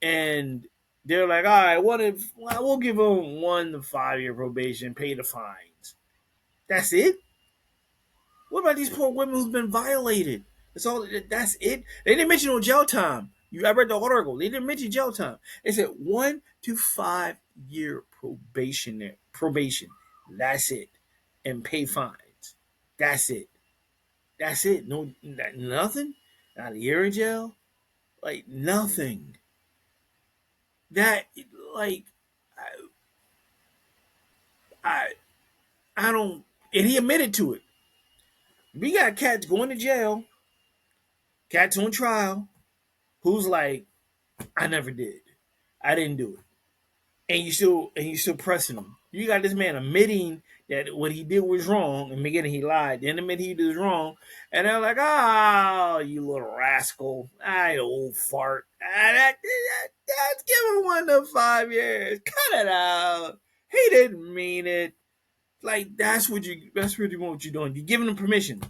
and they're like, all right, what if we'll give them 1 to 5 year probation, pay the fines. That's it. What about these poor women who's been violated? That's all. That's it. They didn't mention no jail time. I read the article. They didn't mention jail time. They said 1 to 5 year probation. Probation. That's it, and pay fines. That's it. That's it. No, nothing. Not a year in jail. Like nothing. That like I I don't. And he admitted to it. We got cats going to jail. Cats on trial. Who's like, I never did. I didn't do it. And you still pressing him. You got this man admitting that what he did was wrong, and beginning he lied, then admit he did wrong, and they're like, "Oh, you little rascal! You old fart! That's give him 1 to 5 years. Cut it out. He didn't mean it. Like that's really what you're doing. You're giving him permission.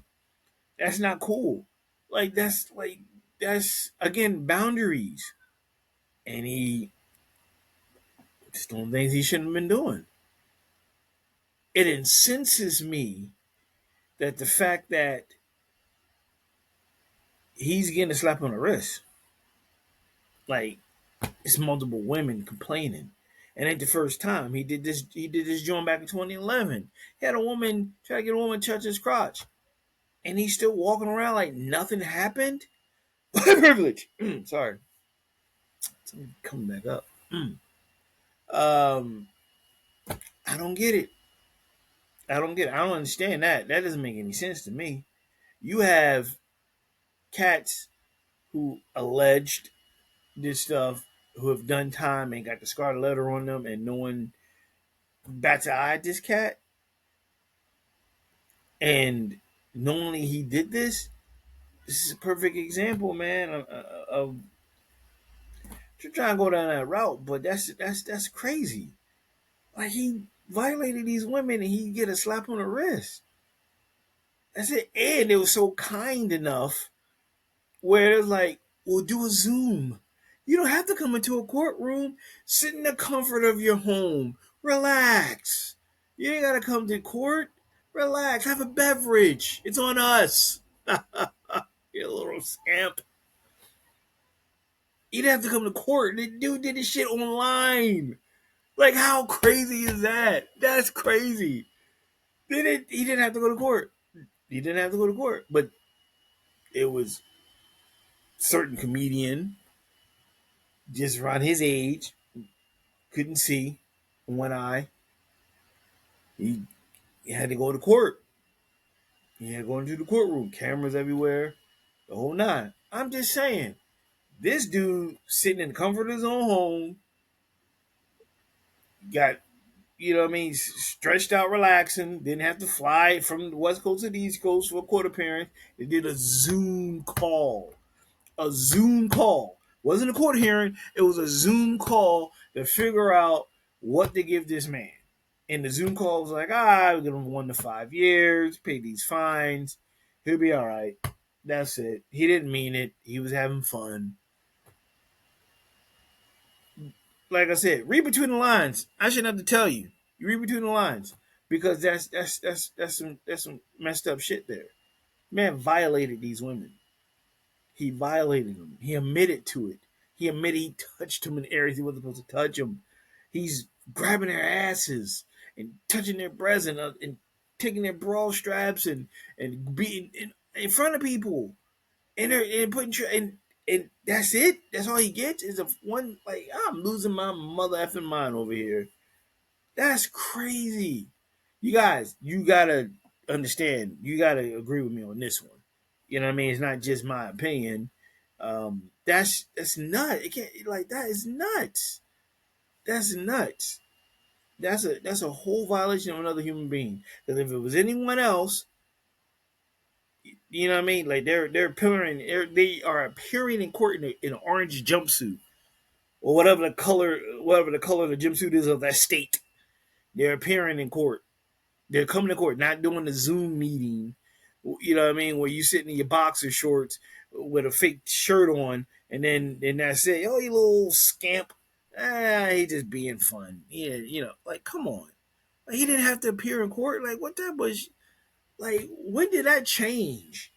That's not cool. That's again boundaries, and he just doing things he shouldn't have been doing. It incenses me that the fact that he's getting a slap on the wrist, like it's multiple women complaining, and ain't the first time he did this. He did this joint back in 2011. He had a woman try to get a woman to touch his crotch, and he's still walking around like nothing happened. Privilege. Sorry, something coming back up. Um, I don't get it. I don't get it. I don't understand that. That doesn't make any sense to me. You have cats who alleged this stuff, who have done time and got the scarlet letter on them, and no one bats an eye at this cat. And knowingly he did this, this is a perfect example, man, of trying to go down that route. But that's crazy. Like he violated these women, and he get a slap on the wrist. That's it. And it was so kind enough where it's like, we'll do a Zoom. You don't have to come into a courtroom. Sit in the comfort of your home. Relax. You ain't got to come to court. Relax. Have a beverage. It's on us. You little scamp. You didn't have to come to court. The dude did this shit online. Like, how crazy is that? That's crazy. He didn't have to go to court. He didn't have to go to court. But it was certain comedian just around his age, couldn't see one eye. He had to go to court. He had to go into the courtroom, cameras everywhere, the whole nine. I'm just saying, this dude sitting in the comfort of his own home, got, what I mean, stretched out, relaxing, didn't have to fly from the West Coast to the East Coast for a court appearance. They did a Zoom call. A Zoom call. Wasn't a court hearing, it was a Zoom call to figure out what to give this man. And the Zoom call was like, we'll give him 1 to 5 years, pay these fines, he'll be all right. That's it. He didn't mean it. He was having fun. Like I said, read between the lines. I shouldn't have to tell you. You read between the lines because that's some messed up shit there. Man violated these women. He violated them. He admitted to it. He admitted he touched them in areas he wasn't supposed to touch them. He's grabbing their asses and touching their breasts and taking their bra straps and beating in front of people and putting and that's it. That's all he gets is a one. Like, I'm losing my mother effing mind over here. That's crazy. You guys, you gotta understand. You gotta agree with me on this one. You know what I mean? It's not just my opinion. That's nuts. It can't, like, that is nuts. That's nuts. That's a whole violation of another human being. Because if it was anyone else, you know what I mean? Like, they are appearing in court in an orange jumpsuit or whatever the color of the jumpsuit is of that state. They're appearing in court. They're coming to court, not doing the Zoom meeting. You know what I mean? Where you sitting in your boxer shorts with a fake shirt on, and then that's it. Oh, you little scamp. He just being fun. Yeah, like, come on. Like, he didn't have to appear in court. Like, what that was. Like, when did that change?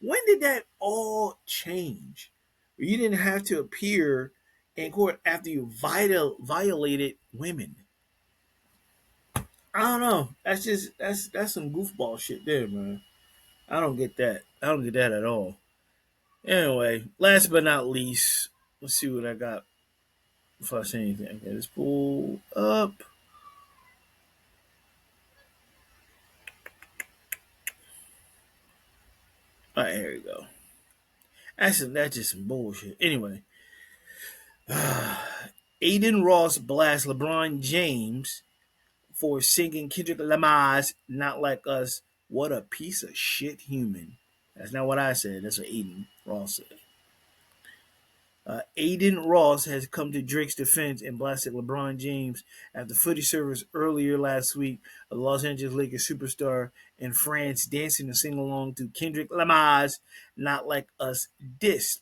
When did that all change? You didn't have to appear in court after you violated women. I don't know. That's some goofball shit there, man. I don't get that. I don't get that at all. Anyway, last but not least, let's see what I got before I say anything. Okay, let's pull up. All right, here we go. That's just some bullshit. Anyway, Aiden Ross blasts LeBron James for singing Kendrick Lamar's "Not Like Us." What a piece of shit human. That's not what I said. That's what Aiden Ross said. Aiden Ross has come to Drake's defense and blasted LeBron James after footage surfaced earlier last week of the Los Angeles Lakers superstar in France dancing and sing along to Kendrick Lamar's "Not Like Us" diss.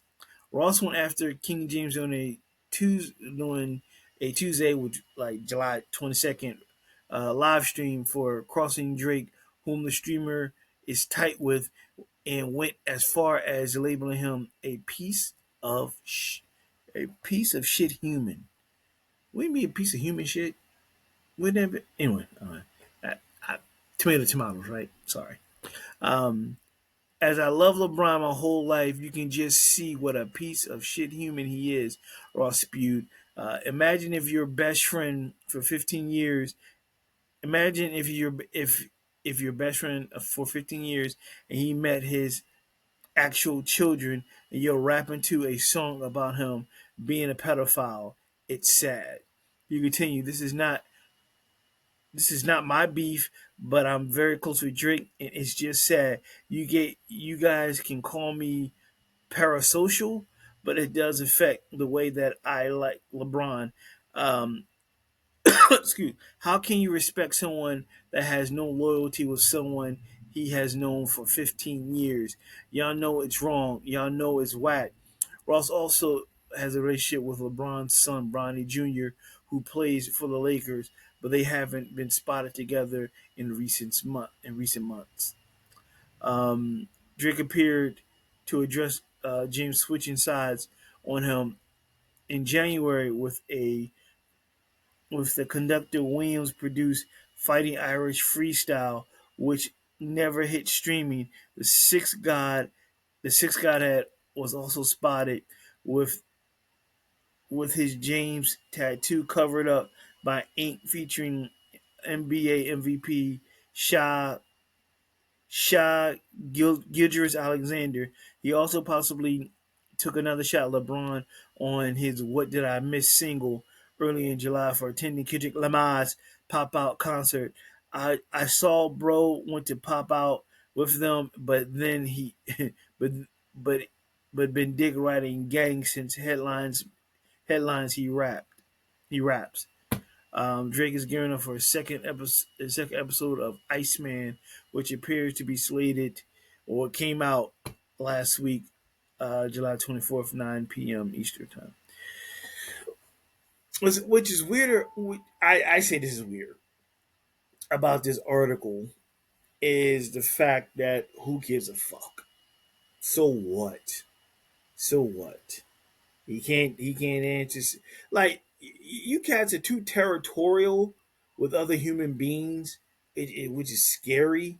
Ross went after King James on a Tuesday, which like July 22nd, live stream for crossing Drake, whom the streamer is tight with, and went as far as labeling him a piece of shit human. Wouldn't be a piece of human shit? Wouldn't that be? Anyway, tomatoes, right? Sorry. Um, as I love LeBron my whole life, you can just see what a piece of shit human he is, Ross spewed. Imagine if your best friend for 15 years. Imagine if your best friend for 15 years and he met his actual children and you're rapping to a song about him being a pedophile. It's sad. You continue. This is not my beef, but I'm very close with Drake, and it's just sad. You guys can call me parasocial, but it does affect the way that I like LeBron. Um, excuse. How can you respect someone that has no loyalty with someone he has known for 15 years? Y'all know it's wrong. Y'all know it's whack. Ross also has a relationship with LeBron's son, Bronny Jr., who plays for the Lakers, but they haven't been spotted together in recent months. Drake appeared to address James switching sides on him in January with the conductor Williams produced Fighting Irish Freestyle, which never hit streaming. The sixth god was also spotted with his James tattoo covered up by ink featuring NBA MVP Shai Gilgeous Alexander. He also possibly took another shot at LeBron on his "What Did I Miss" single early in July for attending Kendrick Lamar's Pop Out concert. I saw bro went to pop out with them, but then he but but been dick riding gang since headlines he raps. Drake is gearing up for a second episode of Iceman, which appears to be slated, or came out last week, July 24th, 9 p.m. Eastern time. Which is weirder. I say this is weird about this article is the fact that who gives a fuck? So what? So what? He can't answer. Like you cats are too territorial with other human beings, which is scary.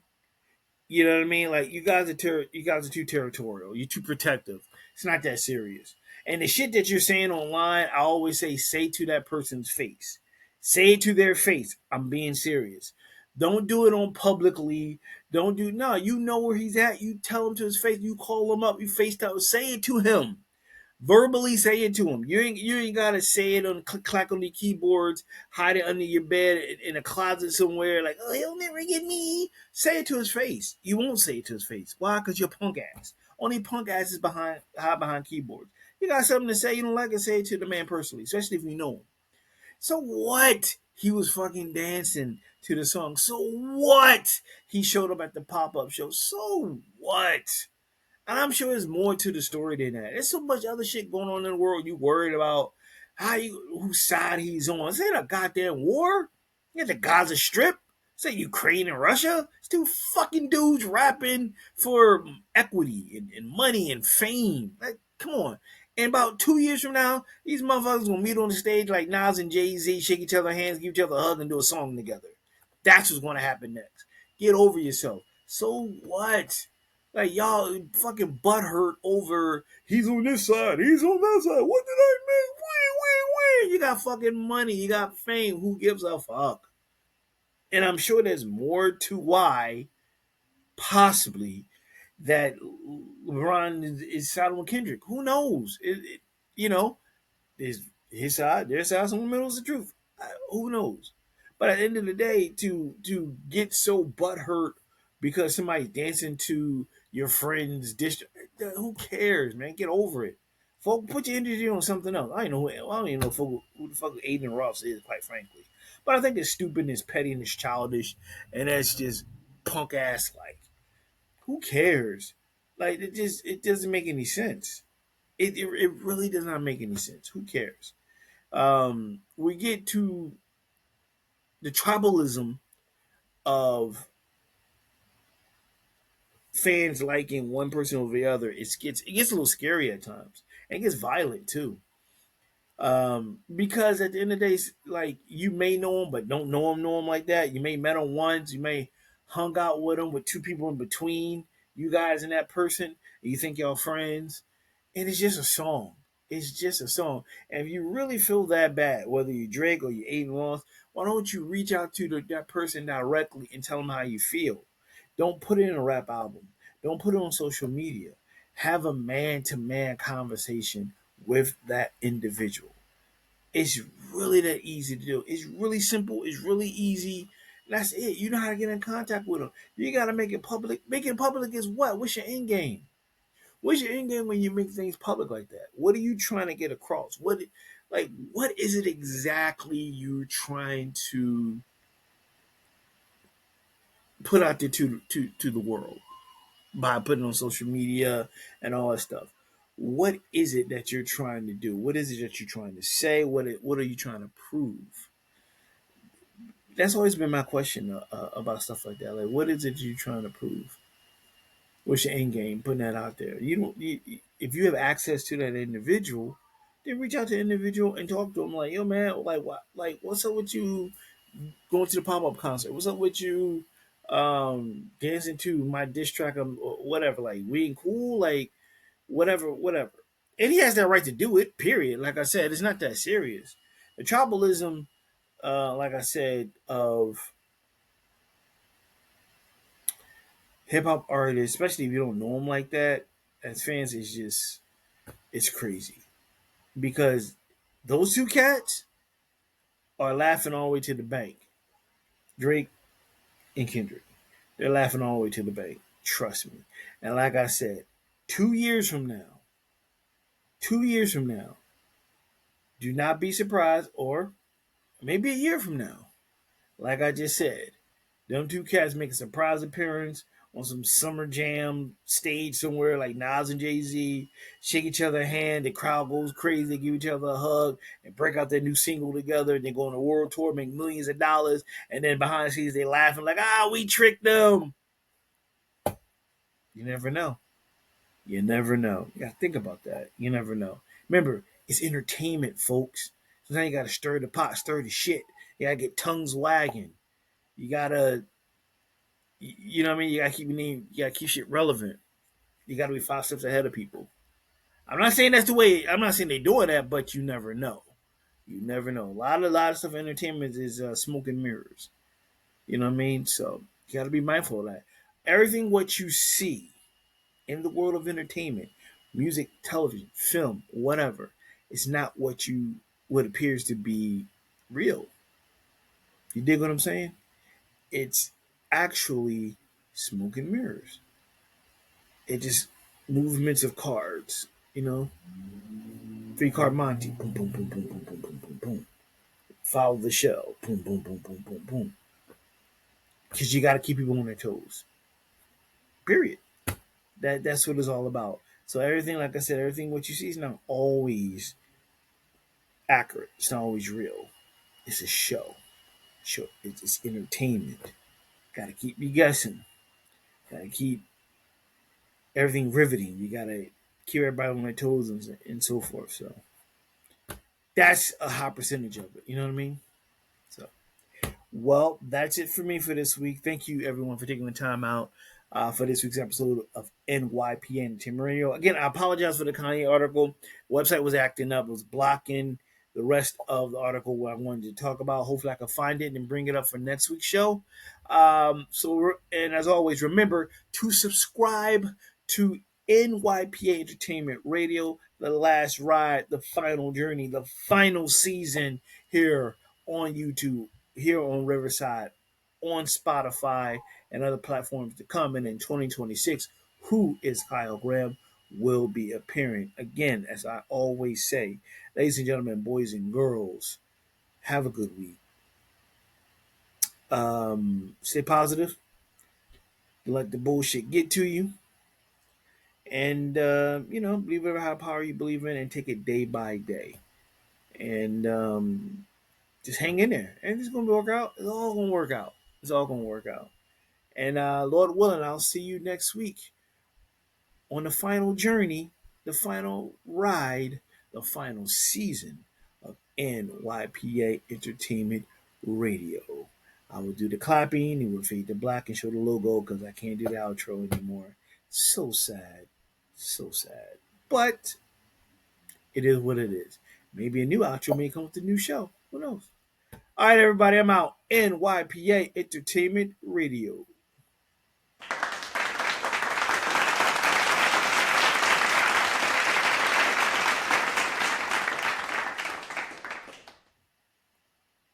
You know what I mean? Like you guys are too territorial. You're too protective. It's not that serious. And the shit that you're saying online, I always say to that person's face. Say it to their face. I'm being serious. Don't do it on publicly. Don't do no. You know where he's at. You tell him to his face. You call him up. You FaceTime. Say it to him. Verbally say it to him. You ain't gotta say it on clack on the keyboards, hide it under your bed in a closet somewhere. Like, oh, he'll never get me. Say it to his face. You won't say it to his face. Why? Because you're punk ass. Only punk asses hide behind keyboards. You got something to say. You don't like it. Say it to the man personally, especially if you know him. So what? He was fucking dancing to the song. So what? He showed up at the pop-up show. So what? And I'm sure there's more to the story than that. There's so much other shit going on in the world. You worried about whose side he's on. This ain't a goddamn war. You got the Gaza Strip. Say Ukraine and Russia. It's two fucking dudes rapping for equity and money and fame. Like, come on. And about 2 years from now, these motherfuckers gonna meet on the stage like Nas and Jay-Z, shake each other's hands, give each other a hug, and do a song together. That's what's gonna happen next. Get over yourself. So what? Like y'all fucking butthurt over he's on this side, he's on that side. What did I miss? Where? You got fucking money, you got fame. Who gives a fuck? And I'm sure there's more to why, possibly, that LeBron is siding with Kendrick. Who knows? You know, is his side, their side, in the middle is the truth. Who knows? But at the end of the day, to get so butthurt because somebody's dancing to your friend's district, who cares, man? Get over it. Folk, put your energy on something else. I don't even know who the fuck Aiden Ross is, quite frankly. But I think it's stupid, and it's petty, and it's childish, and that's just punk ass. Like, who cares? Like, it doesn't make any sense. It really does not make any sense. Who cares? We get to the tribalism of fans liking one person over the other. It gets a little scary at times, and it gets violent too. Because at the end of the day, like you may know him, but don't know him like that. You may met him once, you may hung out with him with two people in between you guys and that person, and you think y'all friends, and it's just a song. It's just a song. And if you really feel that bad, whether you Drake or you Aiden Ross, why don't you reach out to that person directly and tell them how you feel? Don't put it in a rap album. Don't put it on social media. Have a man-to-man conversation with that individual. It's really that easy to do. It's really simple. It's really easy. That's it. You know how to get in contact with them. You got to make it public. Making it public is what? What's your end game? What's your end game when you make things public like that? What are you trying to get across? What is it exactly you're trying to put out there to the world by putting on social media and all that stuff? What is it that you're trying to do? What is it that you're trying to say? What are you trying to prove? That's always been my question about stuff like that. Like, what is it you're trying to prove? What's your end game? Putting that out there. If you have access to that individual, then reach out to the individual and talk to them. Like, yo, man, like, what, like, what's up with you going to the pop up concert? What's up with you dancing to my diss track or whatever? Like, we ain't cool. Like, whatever. And he has that right to do it. Period. Like I said, it's not that serious. The tribalism, like I said, of hip hop artists, especially if you don't know them like that, as fans, it's crazy because those two cats are laughing all the way to the bank. Drake and Kendrick, they're laughing all the way to the bank. Trust me. And like I said, 2 years from now, 2 years from now, do not be surprised, or maybe a year from now. Like I just said, them two cats make a surprise appearance on some summer jam stage somewhere like Nas and Jay-Z, shake each other's hand, the crowd goes crazy, they give each other a hug, and break out their new single together, and they go on a world tour, make millions of dollars, and then behind the scenes they laughing like, we tricked them. You never know. You never know. You gotta think about that. You never know. Remember, it's entertainment, folks. Sometimes you gotta stir the pot, stir the shit. You gotta get tongues wagging. You gotta, you know what I mean? You gotta keep your name, you gotta keep shit relevant. You gotta be 5 steps ahead of people. I'm not saying that's the way. I'm not saying they doing that, but you never know. You never know. A lot of stuff in entertainment is smoke and mirrors. You know what I mean? So you gotta be mindful of that. Everything what you see in the world of entertainment, music, television, film, whatever, it's not what appears to be real. You dig what I'm saying? It's actually smoke and mirrors. It just movements of cards, you know. 3 card Monty, boom, boom, boom, boom, boom, boom, boom, boom, boom. Follow the show, boom, boom, boom, boom, boom, boom. Because you got to keep people on their toes. Period. That's what it's all about. So everything, like I said, everything what you see is not always accurate. It's not always real. It's a show. It's entertainment. Got to keep you guessing. Got to keep everything riveting. You got to keep everybody on their toes and so forth. So that's a high percentage of it. You know what I mean? So, well, that's it for me for this week. Thank you, everyone, for taking the time out for this week's episode of NYPA Entertainment Radio. Again, I apologize for the Kanye article. The website was acting up, it was blocking the rest of the article what I wanted to talk about. Hopefully, I can find it and bring it up for next week's show. And as always, remember to subscribe to NYPA Entertainment Radio, the last ride, the final journey, the final season here on YouTube, here on Riverside, on Spotify, and other platforms to come. And in 2026, Who is Kyle Graham will be appearing. Again, as I always say, ladies and gentlemen, boys and girls, have a good week. Stay positive. Let the bullshit get to you. And, believe whatever high power you believe in and take it day by day. And just hang in there. And it's going to work out. It's all going to work out. It's all going to work out. And Lord willing, I'll see you next week on the final journey, the final ride, the final season of NYPA Entertainment Radio. I will do the clapping, it will fade to black and show the logo because I can't do the outro anymore. So sad. So sad. But it is what it is. Maybe a new outro may come with a new show. Who knows? All right, everybody, I'm out. NYPA Entertainment Radio.